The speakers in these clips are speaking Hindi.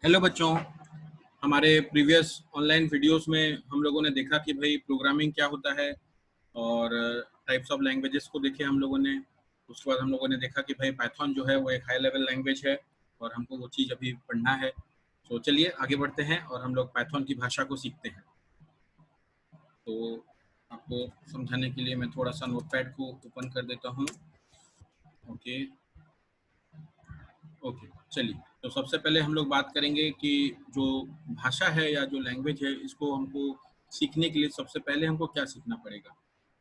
हेलो बच्चों। हमारे प्रीवियस ऑनलाइन वीडियोस में हम लोगों ने देखा कि भाई प्रोग्रामिंग क्या होता है और टाइप्स ऑफ लैंग्वेजेस को देखे हम लोगों ने। उसके बाद हम लोगों ने देखा कि भाई पाइथन जो है वो एक हाई लेवल लैंग्वेज है और हमको वो चीज़ अभी पढ़ना है। तो चलिए आगे बढ़ते हैं और हम लोग पाइथन की भाषा को सीखते हैं। तो आपको समझाने के लिए मैं थोड़ा सा नोटपैड को ओपन कर देता हूँ। ओके ओके, चलिए। तो सबसे पहले हम लोग बात करेंगे कि जो भाषा है या जो लैंग्वेज है इसको हमको सीखने के लिए सबसे पहले हमको क्या सीखना पड़ेगा।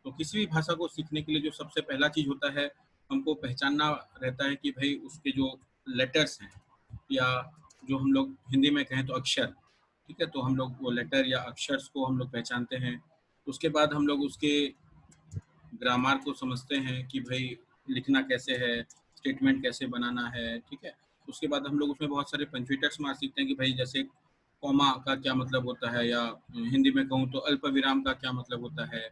तो किसी भी भाषा को सीखने के लिए जो सबसे पहला चीज़ होता है, हमको पहचानना रहता है कि भाई उसके जो लेटर्स हैं या जो हम लोग हिंदी में कहें तो अक्षर, ठीक है। तो हम लोग वो लेटर या अक्षर्स को हम लोग पहचानते हैं। उसके बाद हम लोग उसके ग्रामर को समझते हैं कि भाई लिखना कैसे है, स्टेटमेंट कैसे बनाना है, ठीक है। उसके बाद हम लोग उसमें बहुत सारे पंक्चुएटर्स मार सीखते हैं कि भाई जैसे कॉमा का क्या मतलब होता है, या हिंदी में कहूँ तो अल्प विराम का क्या मतलब होता है,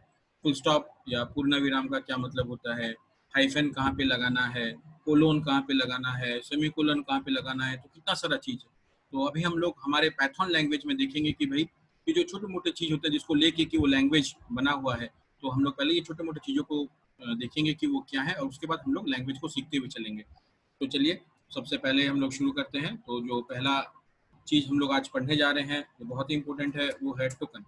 फुल स्टॉप या पूर्ण विराम का क्या मतलब होता है, हाइफन कहाँ पे लगाना है, कोलोन कहाँ पे लगाना है, सेमी कोलन कहाँ पे लगाना है, तो कितना सारा चीज़ है। तो अभी हम लोग हमारे पाइथन लैंग्वेज में देखेंगे कि भाई ये जो छोटे मोटे चीज़ होते हैं जिसको लेके कि वो लैंग्वेज बना हुआ है। तो हम लोग पहले ये छोटे मोटे चीज़ों को देखेंगे कि वो क्या है और उसके बाद हम लोग लैंग्वेज को सीखते हुए चलेंगे। तो चलिए सबसे पहले हम लोग शुरू करते हैं। तो जो पहला चीज़ हम लोग आज पढ़ने जा रहे हैं जो बहुत ही इंपॉर्टेंट है वो है टोकन।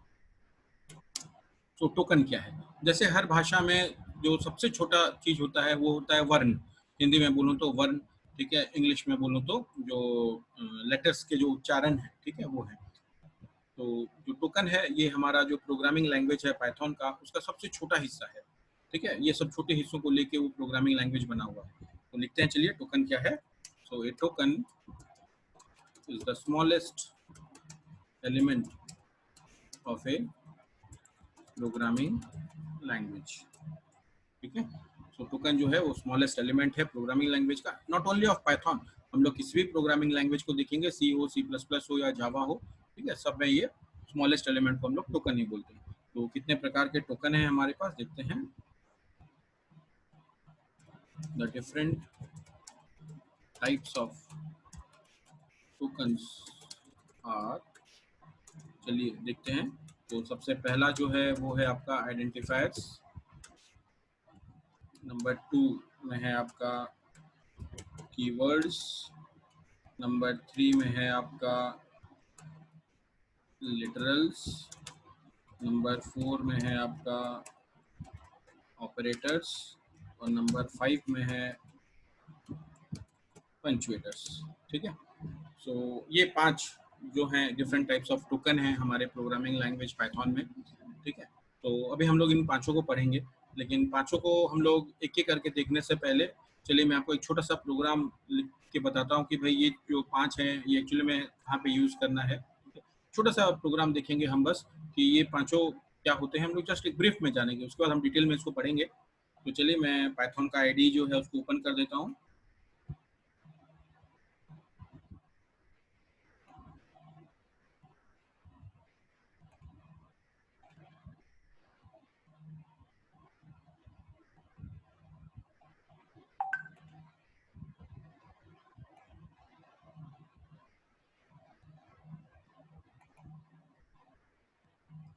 तो टोकन क्या है? जैसे हर भाषा में जो सबसे छोटा चीज़ होता है वो होता है वर्ण। हिंदी में बोलूँ तो वर्ण, ठीक है। इंग्लिश में बोलूँ तो जो लेटर्स के जो उच्चारण है, ठीक है, वो है। तो जो टोकन है ये हमारा जो प्रोग्रामिंग लैंग्वेज है पाइथन का उसका सबसे छोटा हिस्सा है, ठीक है। ये सब छोटे हिस्सों को लेके वो प्रोग्रामिंग लैंग्वेज बना हुआ है। तो लिखते हैं, चलिए टोकन क्या है। So a token is the smallest element of a programming language, ठीक है। सो टोकन जो है वो स्मॉलेस्ट एलिमेंट है प्रोग्रामिंग लैंग्वेज का, नॉट ओनली ऑफ पाइथन। हम लोग किसी भी प्रोग्रामिंग लैंग्वेज को देखेंगे, सी हो, सी प्लस प्लस हो या जावा हो, ठीक है, सब में ये स्मॉलेस्ट एलिमेंट को हम लोग टोकन ही बोलते हैं। तो कितने प्रकार के टोकन है हमारे पास देखते हैं। The different types of tokens are, चलिए देखते हैं। तो सबसे पहला जो है वो है आपका आइडेंटिफायर्स। नंबर 2 में है आपका कीवर्ड्स। नंबर 3 में है आपका लिटरल्स। नंबर 4 में है आपका ऑपरेटर्स। और नंबर 5 में है पंचुएटर्स, ठीक है। सो ये 5 जो हैं डिफरेंट टाइप्स ऑफ टोकन हैं हमारे प्रोग्रामिंग लैंग्वेज पाइथन में, ठीक है। तो अभी हम लोग इन पांचों को पढ़ेंगे, लेकिन पांचों को हम लोग एक एक करके देखने से पहले चलिए मैं आपको एक छोटा सा प्रोग्राम लिख के बताता हूँ कि भाई ये जो 5 हैं ये एक्चुअली में कहाँ पे यूज़ करना है। छोटा सा प्रोग्राम देखेंगे हम बस कि ये पांचों क्या होते हैं, हम लोग जस्ट एक ब्रीफ में जानेंगे, उसके बाद हम डिटेल में इसको पढ़ेंगे। तो चलिए मैं पाइथन का आईडी जो है उसको ओपन कर देता हूँ।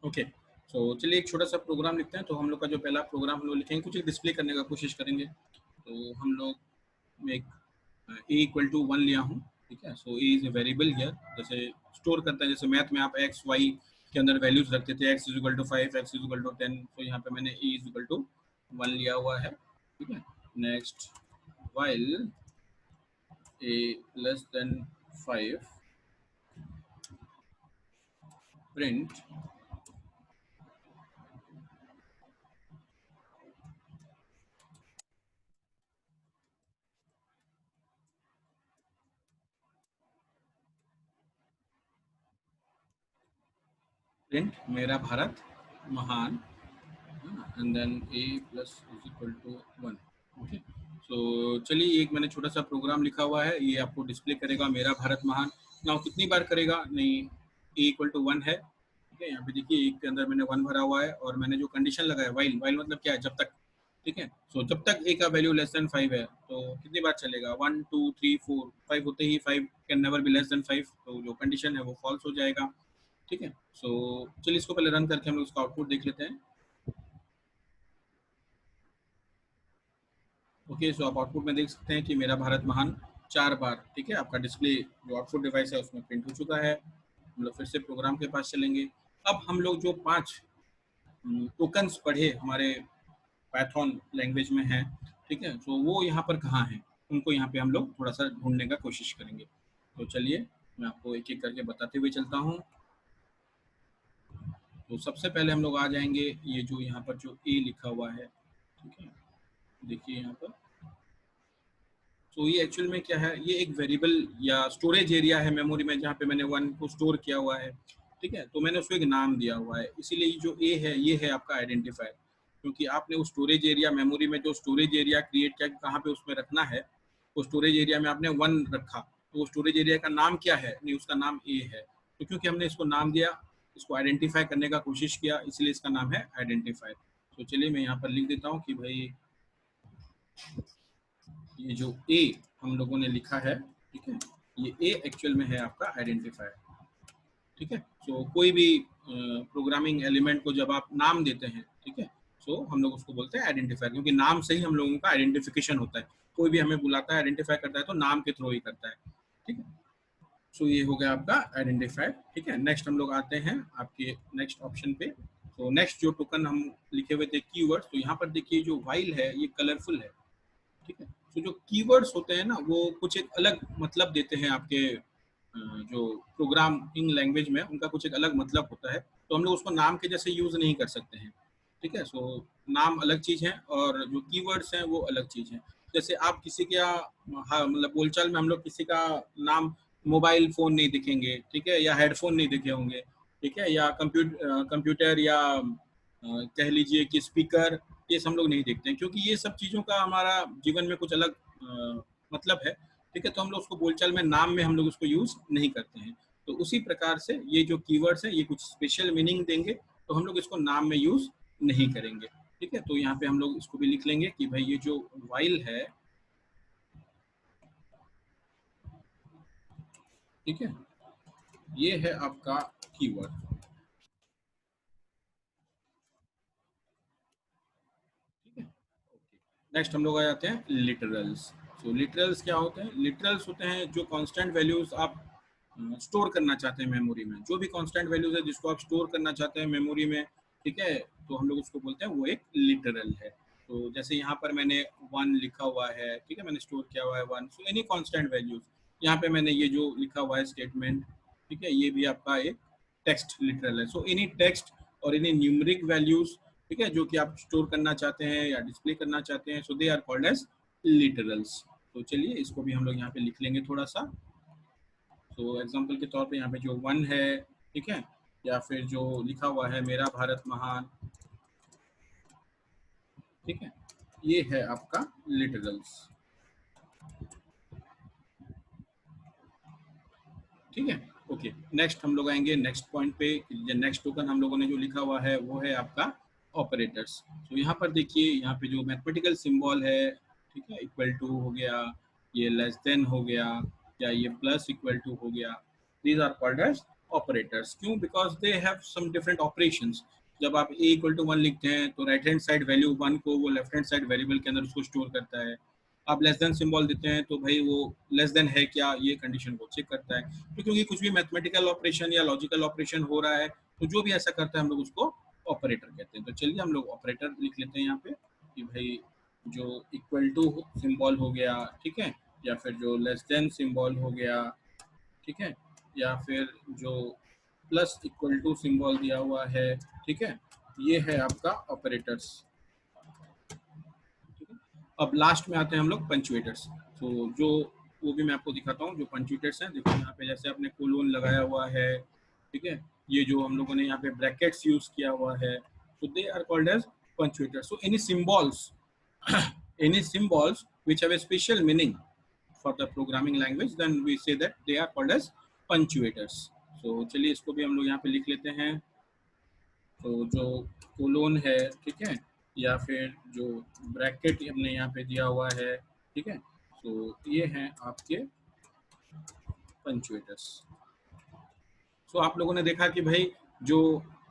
ओके, सो चलिए एक छोटा सा प्रोग्राम लिखते हैं। तो हम लोग का जो पहला प्रोग्राम हम लोग लिखेंगे, कुछ एक डिस्प्ले करने का कोशिश करेंगे। तो हम लोग एक ए इक्वल टू 1 लिया हूँ, ठीक है। So A is a variable here, जैसे स्टोर करता है, जैसे मैथ में आप एक्स वाई के अंदर वैल्यूज रखते थे, x is equal to 5, x is equal to 10। तो यहाँ पे मैंने ए इज इक्वल टू 1 लिया हुआ है, ठीक है। Next, while a less than 5, print print मेरा भारत महान, and then a plus is equal to 1। Okay, so चलिए एक मैंने छोटा सा प्रोग्राम लिखा हुआ है, ये आपको डिस्प्ले करेगा मेरा भारत महान। ना कितनी बार करेगा, नहीं, ए इक्वल टू 1 है, ठीक है। यहाँ पे देखिए एक के अंदर मैंने 1 भरा हुआ है और मैंने जो कंडीशन लगाया वाइल, वाइल मतलब क्या है, जब तक, ठीक है। सो जब तक ए का वैल्यू लेस देन 5 है तो कितनी बार चलेगा, 1 2 3 4 5 होते ही 5 can never be less than 5, तो जो कंडीशन है वो फॉल्स हो जाएगा। ठीक है। सो चलिए इसको पहले रन करके हम लोग इसका आउटपुट देख लेते हैं। ओके, सो आप आउटपुट में देख सकते हैं कि मेरा भारत महान 4 बार, ठीक है, आपका डिस्प्ले जो आउटपुट डिवाइस है उसमें प्रिंट हो चुका है। हम लोग फिर से प्रोग्राम के पास चलेंगे। अब हम लोग जो 5 टोकन्स पढ़े हमारे पाइथन लैंग्वेज में है, ठीक है, तो वो यहाँ पर कहाँ हैं, उनको यहाँ पे हम लोग थोड़ा सा ढूंढने का कोशिश करेंगे। तो चलिए मैं आपको एक एक करके बताते हुए चलता हूँ। तो सबसे पहले हम लोग आ जाएंगे ये जो यहाँ पर जो ए लिखा हुआ है, ठीक है, देखिए यहाँ पर। तो ये एक्चुअल में क्या है, ये एक वेरिएबल या स्टोरेज एरिया है मेमोरी में जहाँ पे मैंने 1 को स्टोर किया हुआ है। ठीक है, तो मैंने उसको एक नाम दिया हुआ है, इसीलिए ये जो ए है ये है आपका आइडेंटिफायर, क्योंकि आपने उस स्टोरेज एरिया मेमोरी में जो स्टोरेज एरिया क्रिएट किया कहाँ पे उसमें रखना है, वो स्टोरेज एरिया में आपने 1 रखा, तो वो स्टोरेज एरिया का नाम क्या है, नहीं उसका नाम ए है। तो क्योंकि हमने इसको नाम दिया, इसको आइडेंटिफाई करने का कोशिश किया, इसलिए इसका नाम है आइडेंटिफायर। तो चलिए मैं यहाँ पर लिख देता हूँ कि भाई ये जो ए हम लोगों ने लिखा है, ठीक है, ये ए एक्चुअल में है आपका आइडेंटिफायर। ठीक है, तो कोई भी प्रोग्रामिंग एलिमेंट को जब आप नाम देते हैं, ठीक है, तो हम लोग उसको बोलते हैं आइडेंटिफायर, क्योंकि नाम से ही हम लोगों का आइडेंटिफिकेशन होता है। कोई भी हमें बुलाता है, आइडेंटिफाई करता है, तो नाम के थ्रू ही करता है। ठीक है, सो ये हो गया आपका आइडेंटिफायर। ठीक है, नेक्स्ट हम लोग आते हैं आपके नेक्स्ट ऑप्शन पे। तो नेक्स्ट जो टोकन हम लिखे हुए थे कीवर्ड्स, तो यहाँ पर देखिए जो वाइल है ये कलरफुल है। ठीक है, तो जो कीवर्ड्स होते हैं ना वो कुछ एक अलग मतलब देते हैं आपके जो प्रोग्रामिंग लैंग्वेज में, उनका कुछ एक अलग मतलब होता है, तो हम लोग उसको नाम के जैसे यूज नहीं कर सकते हैं। ठीक है, सो नाम अलग चीज है और जो कीवर्ड्स हैं वो अलग चीज है। जैसे आप किसी का, हाँ, मतलब बोलचाल में हम लोग किसी का नाम मोबाइल फोन नहीं दिखेंगे, ठीक है, या हेडफोन नहीं दिखे होंगे, ठीक है, या कंप्यूटर या कह लीजिए कि स्पीकर, ये सब हम लोग नहीं देखते हैं, क्योंकि ये सब चीज़ों का हमारा जीवन में कुछ अलग मतलब है। ठीक है, तो हम लोग उसको बोलचाल में नाम में हम लोग उसको यूज नहीं करते हैं। तो उसी प्रकार से ये जो कीवर्ड्स हैं ये कुछ स्पेशल मीनिंग देंगे, तो हम लोग इसको नाम में यूज नहीं करेंगे। ठीक है, तो यहाँ पे हम लोग इसको भी लिख लेंगे कि भाई ये जो वाइल है, ठीक है, ये है आपका कीवर्ड। ठीक है, नेक्स्ट हम लोग आ जाते हैं लिटरल्स। तो लिटरल्स क्या होते हैं, लिटरल्स होते हैं जो कांस्टेंट वैल्यूज आप स्टोर करना चाहते हैं मेमोरी में, जो भी कांस्टेंट वैल्यूज है जिसको आप स्टोर करना चाहते हैं मेमोरी में, ठीक है, तो हम लोग उसको बोलते हैं वो एक लिटरल है। तो जैसे यहाँ पर मैंने 1 लिखा हुआ है, ठीक है, मैंने स्टोर किया हुआ है 1, सो एनी कांस्टेंट वैल्यूज, यहाँ पे मैंने ये जो लिखा हुआ है स्टेटमेंट, ठीक है, ये भी आपका एक टेक्स्ट लिटरल है। सो एनी टेक्स्ट और एनी न्यूमेरिक वैल्यूज, ठीक है, जो कि आप स्टोर करना चाहते हैं या डिस्प्ले करना चाहते हैं, so they are called as literals. तो चलिए इसको भी हम लोग यहाँ पे लिख लेंगे थोड़ा सा। तो एग्जांपल के तौर पे यहाँ पे जो 1 है, ठीक है, या फिर जो लिखा हुआ है मेरा भारत महान, ठीक है, ये है आपका लिटरल्स। ठीक है, ओके, नेक्स्ट हम लोग आएंगे नेक्स्ट पॉइंट पे। नेक्स्ट टोकन हम लोगों ने जो लिखा हुआ है वो है आपका ऑपरेटर्स। तो यहाँ पर देखिए, यहाँ पे जो मैथमेटिकल सिंबल है, ठीक है, इक्वल टू हो गया, ये लेस देन हो गया, या ये प्लस इक्वल टू हो गया, these are called as operators. क्यों? Because they have some different operations. जब आप ए इक्वल टू 1 लिखते हैं तो राइट हैंड साइड वैल्यू 1 को वो लेफ्ट हैंड साइड वेरिएबल के अंदर उसको स्टोर करता है। आप लेस देन सिंबल देते हैं तो भाई वो लेस देन है क्या, ये कंडीशन को चेक करता है। तो क्योंकि कुछ भी मैथमेटिकल ऑपरेशन या लॉजिकल ऑपरेशन हो रहा है, तो जो भी ऐसा करता है हम लोग उसको ऑपरेटर कहते हैं। तो चलिए हम लोग ऑपरेटर लिख लेते हैं यहाँ पे कि भाई जो इक्वल टू सिंबल हो गया, ठीक है, या फिर जो लेस देन सिंबल हो गया, ठीक है, या फिर जो प्लस इक्वल टू सिंबल दिया हुआ है, ठीक है, ये है आपका ऑपरेटर्स। ठीक है, अब लास्ट में आते हैं हम लोग पंचुएटर्स। तो जो वो भी मैं आपको दिखाता हूँ जो पंचुएटर्स हैं। देखो यहाँ पे जैसे आपने कोलोन लगाया हुआ है, ठीक है, ये जो हम लोगों ने यहाँ पे ब्रैकेट्स यूज किया हुआ है, so they are called as punctuators. So any symbols any symbols which have a special meaning for the programming language, then we say that they are called as punctuators. So चलिए इसको भी हम लोग यहाँ पे लिख लेते हैं। तो जो कोलोन है, ठीक है, या फिर जो ब्रैकेट हमने यहाँ पे दिया हुआ है, ठीक है। तो ये हैं आपके पंचुएटर्स। सो आप लोगों ने देखा कि भाई जो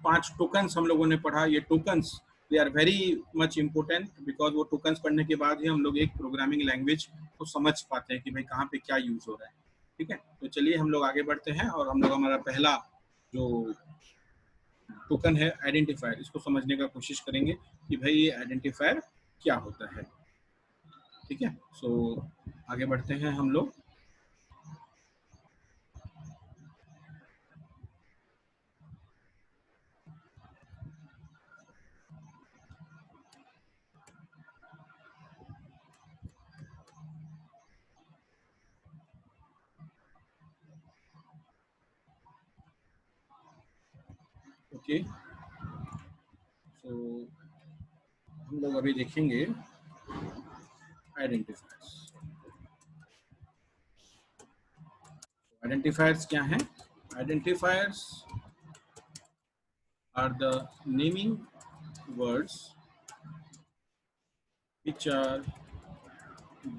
5 टोकन्स हम लोगों ने पढ़ा, ये tokens they are very much important, because वो टोकन्स पढ़ने के बाद ही हम लोग एक प्रोग्रामिंग लैंग्वेज को समझ पाते हैं कि भाई कहाँ पे क्या यूज हो रहा है, ठीक है। तो चलिए हम लोग आगे बढ़ते हैं और हम लोग हमारा पहला जो टोकन है आइडेंटिफायर, इसको समझने का कोशिश करेंगे कि भाई ये आइडेंटिफायर क्या होता है, ठीक है। सो आगे बढ़ते हैं हम लोग। ओके, सो हम लोग अभी देखेंगे आइडेंटिफायर्स। आइडेंटिफायर्स क्या हैं? Identifiers are the naming words which are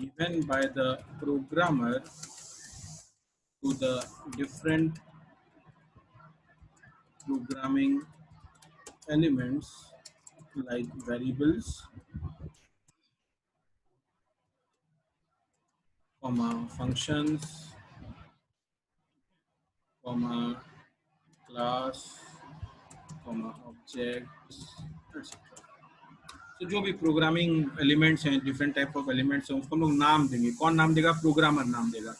given by the programmer to the different programming elements like variables, comma functions, comma class, comma objects, etc. तो जो भी प्रोग्रामिंग एलिमेंट्स हैं, डिफरेंट टाइप ऑफ एलिमेंट्स हैं, उसको हम लोग नाम देंगे। कौन नाम देगा? प्रोग्रामर नाम देगा,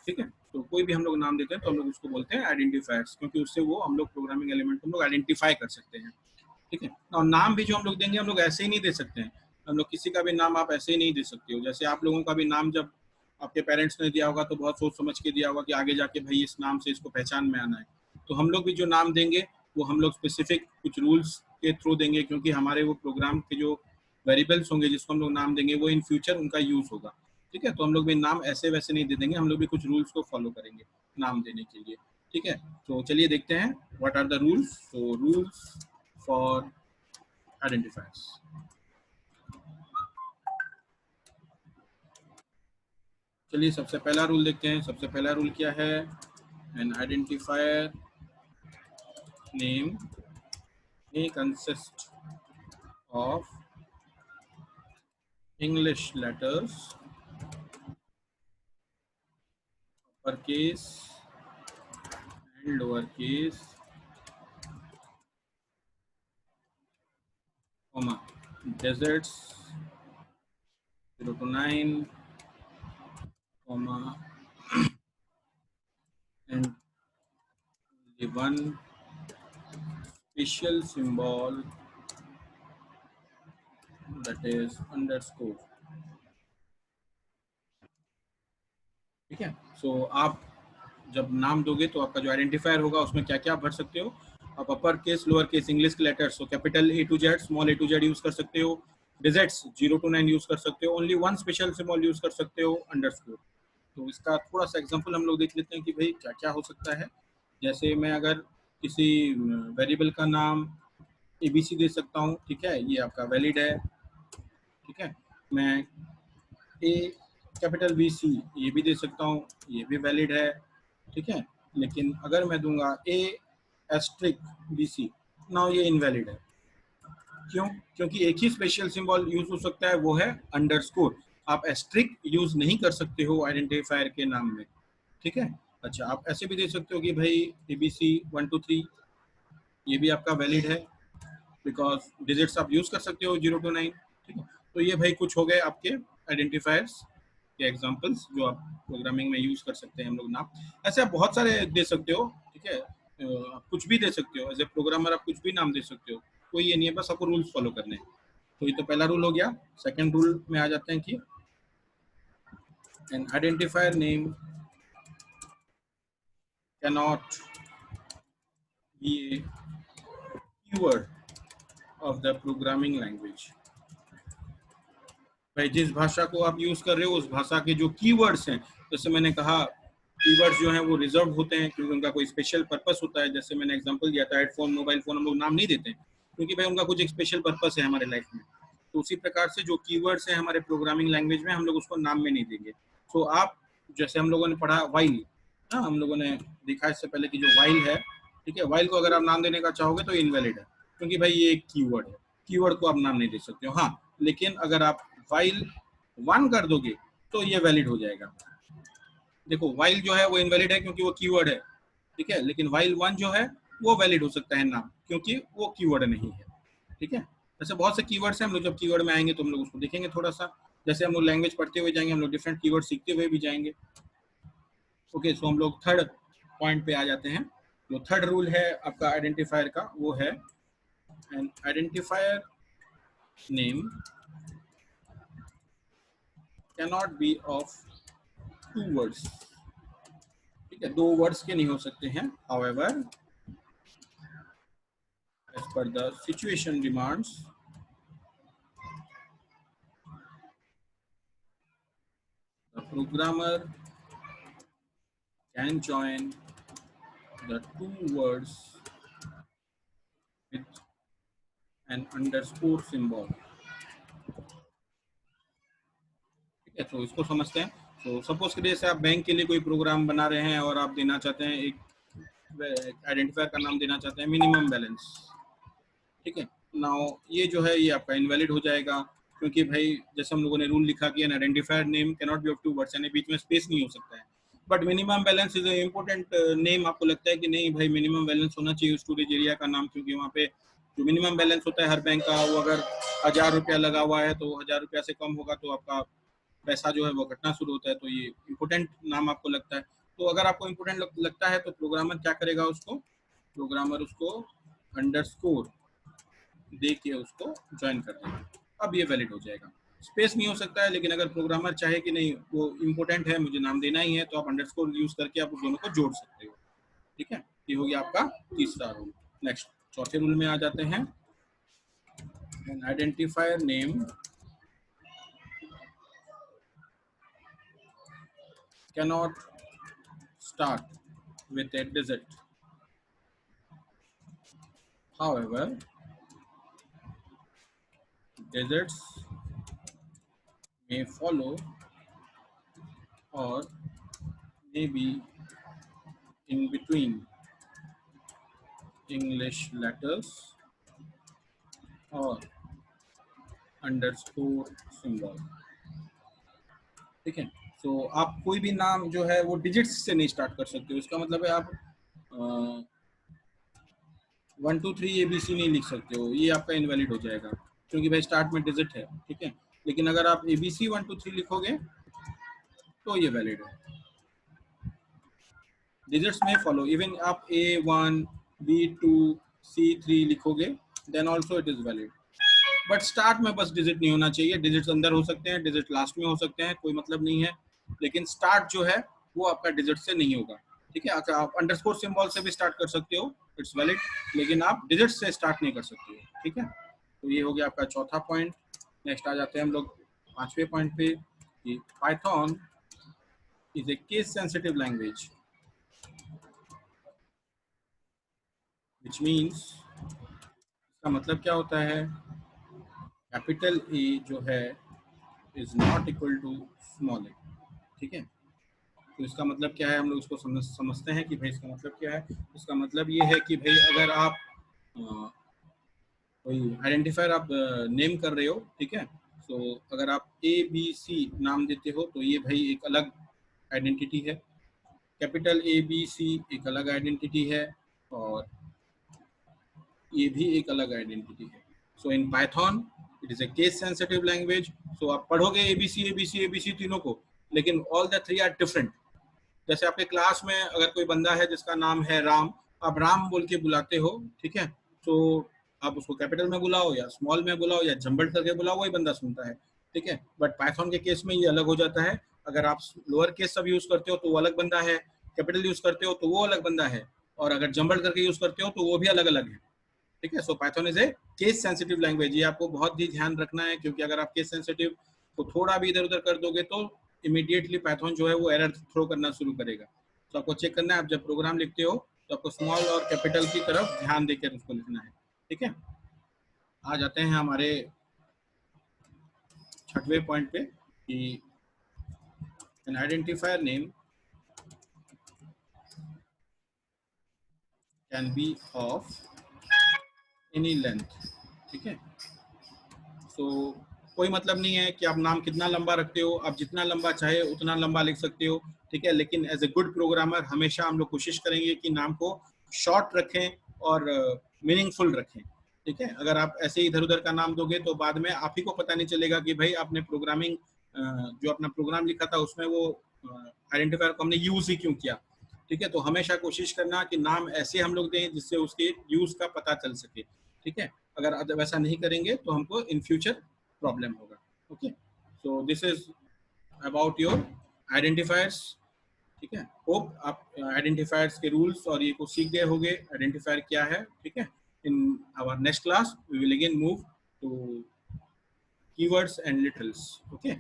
ठीक है। तो कोई भी हम लोग नाम देते हैं तो हम लोग उसको बोलते हैं आइडेंटिफायर्स, क्योंकि उससे वो हम लोग प्रोग्रामिंग एलिमेंट को हम लोग आइडेंटिफाई कर सकते हैं, ठीक है। और नाम भी जो हम लोग देंगे, हम लोग ऐसे ही नहीं दे सकते हैं। हम लोग किसी का भी नाम आप ऐसे ही नहीं दे सकते हो। जैसे आप लोगों का भी नाम जब आपके पेरेंट्स ने दिया होगा तो बहुत सोच समझ के दिया होगा कि आगे जाके भाई इस नाम से इसको पहचान में आना है। तो हम लोग भी जो नाम देंगे वो हम लोग स्पेसिफिक कुछ रूल्स के थ्रू देंगे, क्योंकि हमारे वो प्रोग्राम के जो वेरिएबल्स होंगे जिसको हम लोग नाम देंगे वो इन फ्यूचर उनका यूज होगा, ठीक है। तो हम लोग भी नाम ऐसे वैसे नहीं दे देंगे, हम लोग भी कुछ रूल्स को फॉलो करेंगे नाम देने के लिए, ठीक है। तो चलिए देखते हैं what are the rules. So rules for identifiers. चलिए सबसे पहला रूल देखते हैं। सबसे पहला रूल क्या है? N identifier name may consist of English letters, uppercase and lowercase, comma deserts 0 to 9, comma and only one special symbol, that is underscore, ठीक है। सो आप जब नाम दोगे तो आपका जो आइडेंटिफायर होगा उसमें क्या क्या भर सकते हो आप? Upper case, lower case, English के लेटर्स, तो capital A to Z, small A to Z use कर सकते हो, डिजिट्स 0 to 9 यूज कर सकते हो, only one special symbol use कर सकते हो, अंडरस्कोर। तो इसका थोड़ा सा एग्जांपल हम लोग देख लेते हैं कि भाई क्या क्या हो सकता है। जैसे मैं अगर किसी वेरिएबल का नाम एबीसी दे सकता हूँ, ठीक है, ये आपका वैलिड है, ठीक है। मैं ए कैपिटल बी सी ये भी दे सकता हूँ, ये भी वैलिड है, ठीक है। लेकिन अगर मैं दूंगा ए एस्ट्रिक बी सी, ना ये इनवैलिड है। क्यों? क्योंकि एक ही स्पेशल सिंबल यूज हो सकता है, वो है अंडरस्कोर। आप एस्ट्रिक यूज नहीं कर सकते हो आइडेंटिफायर के नाम में, ठीक है। अच्छा, आप ऐसे भी दे सकते हो कि भाई एबीसी 1 2 3, ये भी आपका वैलिड है, बिकॉज डिजिट्स आप यूज कर सकते हो 0 to 9, ठीक है। तो ये भाई कुछ हो गए आपके आइडेंटिफायर्स के एग्जांपल्स जो आप प्रोग्रामिंग में यूज कर सकते हैं हम लोग नाम। ऐसे आप बहुत सारे दे सकते हो, ठीक है। आप कुछ भी दे सकते हो एज ए प्रोग्रामर, आप कुछ भी नाम दे सकते हो, कोई ये नहीं है, बस आपको रूल्स फॉलो करने हैं। तो ये तो पहला रूल हो गया। सेकंड रूल में आ जाते हैं कि N identifier name cannot be A keyword of the programming language. भाई जिस भाषा को आप यूज कर रहे हो उस भाषा के जो कीवर्ड्स हैं, जैसे मैंने कहा कीवर्ड्स जो हैं वो रिजर्व होते हैं क्योंकि उनका कोई स्पेशल पर्पस होता है। जैसे मैंने एग्जांपल दिया था हेडफोन, मोबाइल फोन हम लोग नाम नहीं देते हैं क्योंकि भाई उनका कुछ एक स्पेशल पर्पस है हमारे लाइफ में, तो उसी प्रकार से जो कीवर्ड्स हैं हमारे प्रोग्रामिंग लैंग्वेज में, हम लोग उसको नाम में नहीं देंगे। तो आप, जैसे हम लोगों ने पढ़ा वाइल, हाँ, हम लोगों ने देखा इससे पहले कि जो वाइल है, ठीक है, वाइल को अगर आप नाम देने का चाहोगे तो इनवैलिड है, क्योंकि भाई ये एक कीवर्ड है, कीवर्ड को आप नाम नहीं दे सकते हो। हाँ, लेकिन अगर आप वाइल 1 कर दोगे तो ये वैलिड हो जाएगा। देखो वाइल जो है वो इनवैलिड है क्योंकि वो कीवर्ड है, ठीक है, लेकिन वाइल 1 जो है वो वैलिड हो सकता है नाम, क्योंकि वो कीवर्ड नहीं है, ठीक है। ऐसे बहुत से कीवर्ड्स हैं, हम लोग जब कीवर्ड में आएंगे तो हम लोग उसको देखेंगे थोड़ा सा, जैसे हम लोग लैंग्वेज पढ़ते हुए जाएंगे, हम लोग डिफरेंट कीवर्ड सीखते हुए भी जाएंगे। ओके, सो हम लोग थर्ड पॉइंट पे आ जाते हैं। जो थर्ड रूल है आपका आइडेंटिफायर का, वो है N identifier name cannot be of 2 words, ठीक है, 2 वर्ड्स के नहीं हो सकते हैं। However as per the situation demands, the programmer can join the 2 words with an underscore symbol, ठीक है। तो इसको समझते हैं। तो सपोज करिए जैसे आप बैंक के लिए कोई प्रोग्राम बना रहे हैं और आप देना चाहते हैं एक आइडेंटिफायर का नाम देना चाहते हैं मिनिमम बैलेंस, ठीक है। नाउ ये जो है ये आपका इनवैलिड हो जाएगा, क्योंकि भाई जैसे हम लोगों ने रूल लिखा कि N identifier name can not be of 2 words, यानी बीच में स्पेस नहीं हो सकता है। But minimum balance is important name, आपको लगता है कि नहीं भाई मिनिमम बैलेंस होना चाहिए स्टोरेज एरिया का नाम, क्योंकि वहाँ पे जो मिनिमम बैलेंस होता है हर बैंक का, वो अगर 1000 रुपया लगा हुआ है तो 1000 रुपया से कम होगा तो आपका पैसा जो है वो घटना शुरू होता है। तो ये इम्पोर्टेंट नाम आपको लगता है। तो अगर आपको इम्पोर्टेंट लगता है तो प्रोग्रामर क्या करेगा, उसको प्रोग्रामर उसको अंडरस्कोर दे के उसको ज्वाइन कर देगा, अब ये वैलिड हो जाएगा। स्पेस नहीं हो सकता है, लेकिन अगर प्रोग्रामर चाहे कि नहीं वो इम्पोर्टेंट है, मुझे नाम देना ही है, तो आप अंडरस्कोर यूज करके आप उस दोनों को जोड़ सकते हो, ठीक है। ये हो गया आपका तीसरा रूल। नेक्स्ट चौथे रूल में आ जाते हैं। N identifier name cannot start with a digit, however digits may follow or may be in between English letters और अंडरस्कोर सिंबल, ठीक है। तो आप कोई भी नाम जो है वो डिजिट्स से नहीं स्टार्ट कर सकते हो। इसका मतलब है आप 1 2 3 ABC नहीं लिख सकते हो, ये आपका इनवैलिड हो जाएगा, क्योंकि भाई स्टार्ट में डिजिट है, ठीक है। लेकिन अगर आप ABC 1 2 3 लिखोगे तो ये वैलिड है। डिजिट्स में फॉलो, इवन आप A1 B2 C3 लिखोगे then also it is valid, but start में बस डिजिट नहीं होना चाहिए। डिजिट्स अंदर हो सकते हैं, डिजिट लास्ट में हो सकते हैं, कोई मतलब नहीं है, लेकिन स्टार्ट जो है वो आपका डिजिट से नहीं होगा, ठीक है। आप अंडरस्कोर सिंबल से भी स्टार्ट कर सकते हो, इट्स वैलिड, लेकिन आप डिजिट से स्टार्ट नहीं कर सकते हो, ठीक है। तो ये हो गया आपका चौथा पॉइंट। नेक्स्ट आ जाते हैं हम लोग पांचवें पॉइंट पे कि Python is a case sensitive language, which means, इसका मतलब क्या होता है, कैपिटल ए जो है is not equal to small A, ठीक है। तो इसका मतलब क्या है, हम लोग इसको समझते हैं कि भाई इसका मतलब क्या है। इसका मतलब ये है कि भाई अगर आप कोई आइडेंटिफायर आप नेम कर रहे हो, ठीक है, तो अगर आप ABC नाम देते हो तो ये भाई एक अलग आइडेंटिटी है, कैपिटल ABC एक अलग आइडेंटिटी है, और ये भी एक अलग आइडेंटिटी है। So in Python it is a case sensitive language. सो आप पढ़ोगे ABC तीनों को, लेकिन ऑल द 3 आर डिफरेंट। जैसे आपके क्लास में अगर कोई बंदा है जिसका नाम है राम, आप राम बोल के बुलाते हो, ठीक है, तो आप उसको कैपिटल में बुलाओ या स्मॉल में बुलाओ या जंबल करके बुलाओ, वही बंदा सुनता है, ठीक है। बट पाइथन के केस में ये अलग हो जाता है। अगर आप लोअर केस सब यूज करते हो तो वो अलग बंदा है, कैपिटल यूज करते हो तो वो अलग बंदा है, और अगर जंबल करके यूज करते हो तो वो भी अलग अलग है, ठीक है। सो Python is a case sensitive language, ये आपको बहुत ही ध्यान रखना है, क्योंकि अगर आप केस सेंसिटिव को थोड़ा भी इधर उधर कर दोगे तो इमीडिएटली पाइथन जो है वो एरर थ्रो करना शुरू करेगा। तो आपको चेक करना है, आप जब प्रोग्राम लिखते हो तो आपको स्मॉल और कैपिटल की तरफ ध्यान देकर उसको लिखना है, ठीक है। आ जाते हैं हमारे 6वें पॉइंट पे कि N identifier name can be of any length. ठीक है, तो कोई मतलब नहीं है कि आप नाम कितना लंबा रखते हो, आप जितना लंबा चाहे उतना लंबा लिख सकते हो। ठीक है, लेकिन एज ए गुड प्रोग्रामर हमेशा हम लोग कोशिश करेंगे कि नाम को शॉर्ट रखें और मीनिंगफुल रखें। ठीक है, अगर आप ऐसे इधर उधर का नाम दोगे तो बाद में आप ही को पता नहीं चलेगा कि भाई आपने प्रोग्रामिंग जो अपना प्रोग्राम लिखा था उसमें वो आइडेंटिफायर को हमने यूज ही क्यों किया। ठीक है, तो हमेशा कोशिश करना कि नाम ऐसे हम लोग दें जिससे उसके यूज का पता चल सके। ठीक है, अगर वैसा नहीं करेंगे तो हमको इन फ्यूचर प्रॉब्लम होगा। Okay, so this is about your identifiers. ठीक है, होप आप आइडेंटिफायर्स के रूल्स और ये को सीख गए होंगे, आइडेंटिफायर क्या है। ठीक है, in our next class we will again move to keywords and literals. Okay,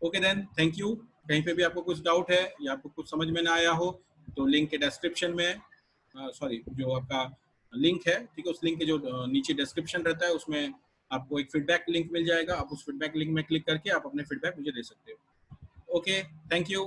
okay then, thank you. कहीं पे भी आपको कुछ डाउट है या आपको कुछ समझ में ना आया हो तो लिंक के डिस्क्रिप्शन में, सॉरी जो आपका लिंक है, ठीक है, उस लिंक के जो नीचे डिस्क्रिप्शन रहता है उसमें आपको एक फीडबैक लिंक मिल जाएगा। आप उस फीडबैक लिंक में क्लिक करके आप अपने फीडबैक मुझे दे सकते हो। Okay, thank you.